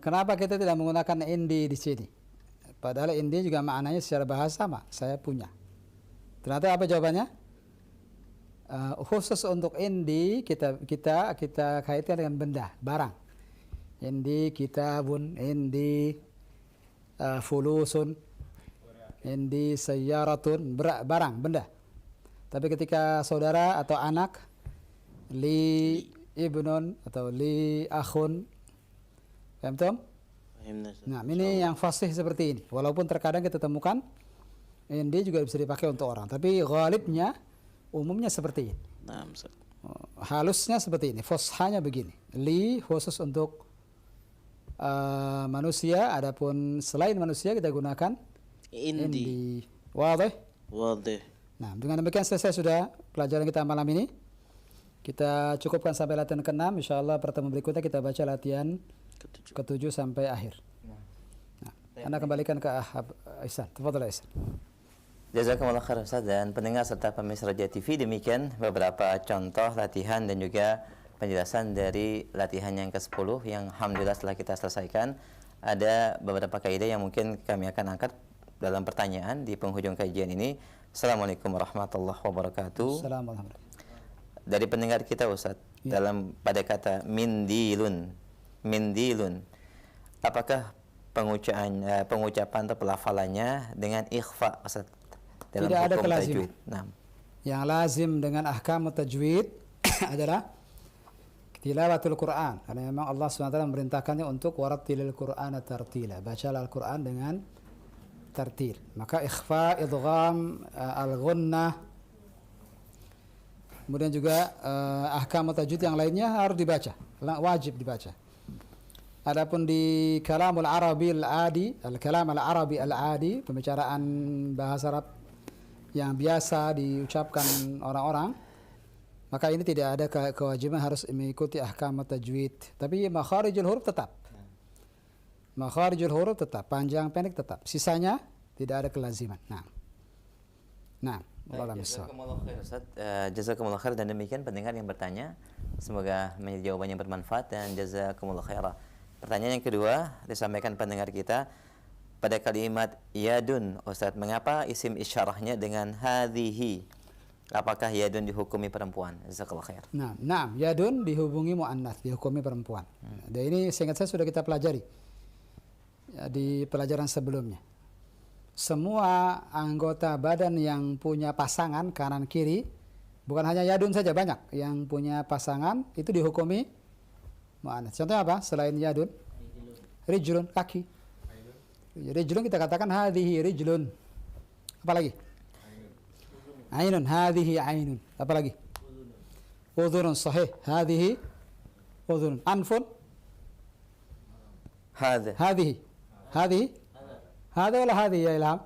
Kenapa kita tidak menggunakan indi di sini? Padahal indi juga maknanya secara bahasa sama. Saya punya. Ternyata apa jawabannya? Khusus untuk indi kita kaitkan dengan benda, barang. Indi kitabun, indi fulusun, indi sayyaratun, barang, benda. Tapi ketika saudara atau anak, li ibnun atau li akhun, paham tom? Nah, ini yang fasih seperti ini. Walaupun terkadang kita temukan indi juga bisa dipakai untuk orang, tapi ghalibnya umumnya seperti ini. Nah, halusnya seperti ini, fushanya begini. Li khusus untuk manusia, adapun selain manusia kita gunakan indi. Wadih? Wadih. Nah, dengan demikian selesai sudah pelajaran kita malam ini. Kita cukupkan sampai latihan ke-6. Insyaallah pertemuan berikutnya kita baca latihan ke-7 sampai akhir. Nah, Anda kembalikan ke Ihsan. Tafadhal Ihsan. Jazakumullah khair Ustaz dan pendengar serta pemirsa Raja TV, demikian beberapa contoh latihan dan juga penjelasan dari latihan yang ke-10 yang alhamdulillah setelah kita selesaikan. Ada beberapa kaidah yang mungkin kami akan angkat dalam pertanyaan di penghujung kajian ini. Assalamualaikum warahmatullahi wabarakatuh. Assalamualaikum. Dari pendengar kita Ustaz, dalam pada kata mindilun, apakah pengucapan atau pelafalannya dengan ikhfa Ustaz? Dalam tidak ada kelaziman. Nah. Yang lazim dengan ahkam tajwid adalah tilawatul Quran, karena memang Allah SWT memerintahkannya untuk warattilil Qur'ana tartila, bacalah Al-Quran dengan tartil. Maka ikhfa, idgham, al-ghunnah, kemudian juga ahkam tajwid yang lainnya harus dibaca, wajib dibaca. Adapun di kalamul arabi al-adi, al-kalam al-arabi al-adi, pembicaraan bahasa Arab yang biasa diucapkan orang-orang, maka ini tidak ada kewajiban harus mengikuti ahkam tajwid. Tapi makharijul huruf tetap. Makharijul huruf tetap, panjang pendek tetap. Sisanya tidak ada kelaziman. Nah, jazakumullah khair Ustaz. Jazakumullah khair, dan demikian pendengar yang bertanya. Semoga menjadi jawaban yang bermanfaat dan jazakumullah khairah. Pertanyaan yang kedua disampaikan pendengar kita pada kalimat yadun, Ustaz, mengapa isim isyarahnya dengan hadhihi? Apakah yadun dihukumi perempuan? Jazakallah khair. Nah, yadun dihubungi muannats, dihukumi perempuan. Dan ini seingat saya sudah kita pelajari ya, di pelajaran sebelumnya. Semua anggota badan yang punya pasangan kanan kiri, bukan hanya yadun saja, banyak yang punya pasangan itu dihukumi muannats. Contohnya apa? Selain yadun, rijlun, kaki. Rijlun kita katakan hadhihi rijlun. Apa lagi? Ainun, hadhihi ainun. Apa lagi? Udhunun, sahih. Hadhihi udhunun. Anfun, hadhihi. Hadhihi? Hadha wala hadhihi ya Ilham?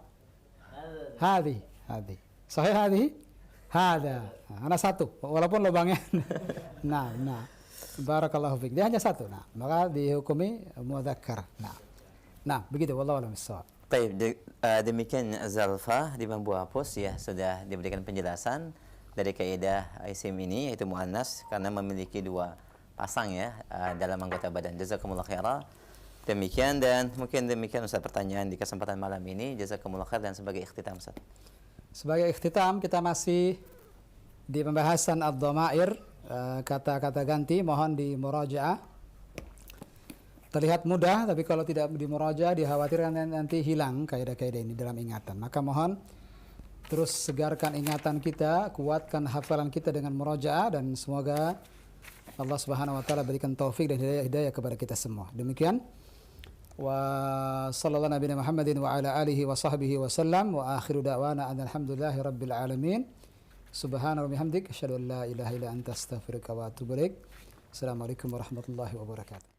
Hadhihi. Hadhihi. Sahih hadhihi? Hadha. Ana satu, walaupun lubangnya. Nah. Barakallahu fiik. Dia hanya satu. Nah, maka dihukumi mudzakkar. Nah, begitu, wallahu a'lam bissawab. Baik, demikian Zalfa di Bambu Apus ya, sudah diberikan penjelasan dari kaidah isim ini, yaitu muannas karena memiliki dua pasang ya dalam anggota badan. Jazakumullah khairah. Demikian, dan mungkin demikian Ustaz pertanyaan di kesempatan malam ini. Jazakumullah khair. Dan sebagai ikhtitam Ustaz. Sebagai ikhtitam kita masih di pembahasan ad-dhamair, kata-kata ganti, mohon di murajaah. Terlihat mudah, tapi kalau tidak di murajaah dikhawatirkan nanti hilang kaidah-kaidah ini dalam ingatan. Maka mohon terus segarkan ingatan kita, kuatkan hafalan kita dengan murajaah, dan semoga Allah Subhanahu wa taala berikan taufik dan hidayah kepada kita semua. Demikian. Wa sallallahu nabiyana Muhammadin wa ala alihi wa sahbihi wa sallam, wa akhiru da'wana alhamdulillahi rabbil alamin. Subhana wa bihamdik asyhadu an la ilaha illa anta astaghfiruka wa atubu ilaik. Assalamualaikum warahmatullahi wabarakatuh.